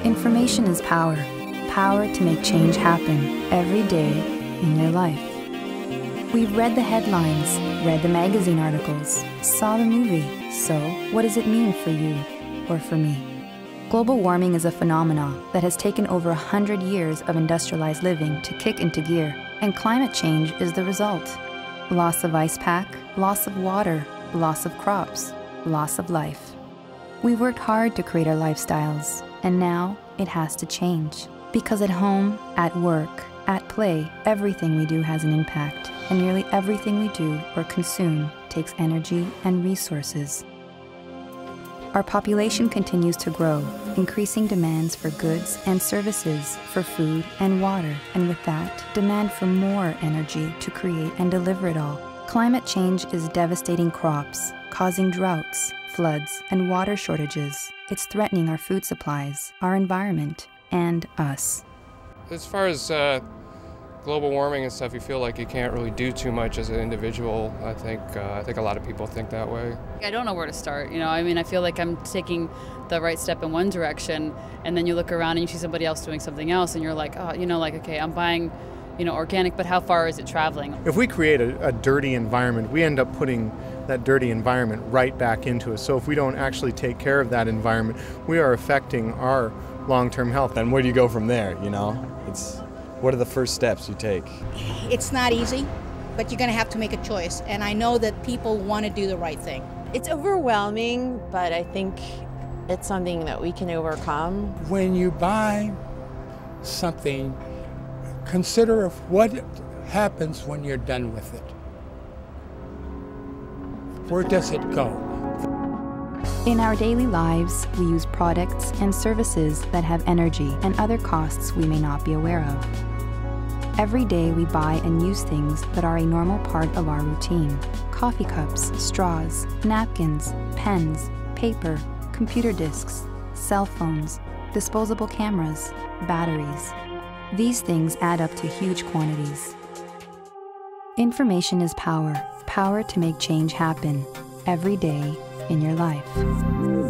Information is power. Power to make change happen every day in your life. We've read the headlines, read the magazine articles, saw the movie. So, what does it mean for you or for me? Global warming is a phenomenon that has taken over 100 years of industrialized living to kick into gear, and climate change is the result. Loss of ice pack, loss of water, loss of crops, loss of life. We've worked hard to create our lifestyles, and now it has to change. Because at home, at work, at play, everything we do has an impact, and nearly everything we do or consume takes energy and resources. Our population continues to grow, increasing demands for goods and services, for food and water, and with that, demand for more energy to create and deliver it all. Climate change is devastating crops, causing droughts, floods, and water shortages. It's threatening our food supplies, our environment, and us. As far as global warming and stuff, you feel like you can't really do too much as an individual. I think a lot of people think that way. I don't know where to start. I feel like I'm taking the right step in one direction, and then you look around and you see somebody else doing something else, and you're like, oh, okay, I'm buying, organic, but how far is it traveling? If we create a dirty environment, we end up putting that dirty environment right back into us. So if we don't actually take care of that environment, we are affecting our long-term health. And where do you go from there, What are the first steps you take? It's not easy, but you're going to have to make a choice. And I know that people want to do the right thing. It's overwhelming, but I think it's something that we can overcome. When you buy something, consider what happens when you're done with it. Where does it go? In our daily lives, we use products and services that have energy and other costs we may not be aware of. Every day we buy and use things that are a normal part of our routine. Coffee cups, straws, napkins, pens, paper, computer disks, cell phones, disposable cameras, batteries. These things add up to huge quantities. Information is power. Power to make change happen every day in your life.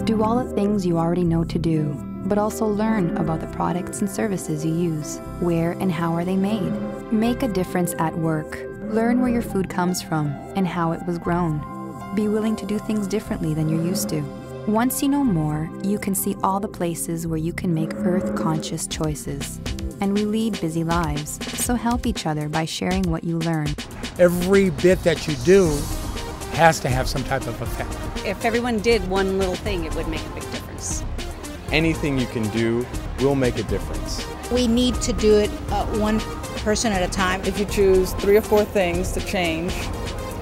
Do all the things you already know to do, but also learn about the products and services you use. Where and how are they made? Make a difference at work. Learn where your food comes from and how it was grown. Be willing to do things differently than you're used to. Once you know more, you can see all the places where you can make earth-conscious choices. And we lead busy lives, so help each other by sharing what you learn. Every bit that you do has to have some type of effect. If everyone did one little thing, it would make a big difference. Anything you can do will make a difference. We need to do it one person at a time. If you choose 3 or 4 things to change,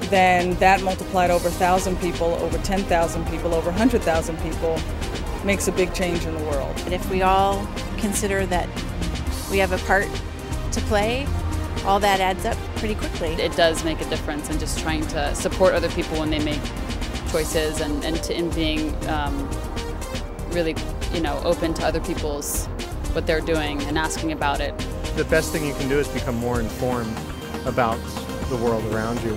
then that multiplied over 1,000 people, over 10,000 people, over 100,000 people makes a big change in the world. And if we all consider that we have a part to play, all that adds up pretty quickly. It does make a difference, and just trying to support other people when they make choices, and in being really open to other people's what they're doing and asking about it. The best thing you can do is become more informed about the world around you.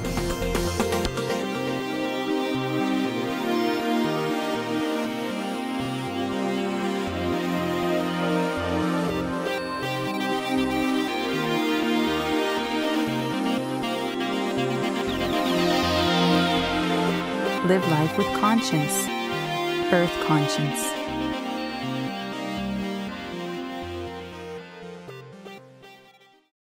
Live life with conscience, earth conscience.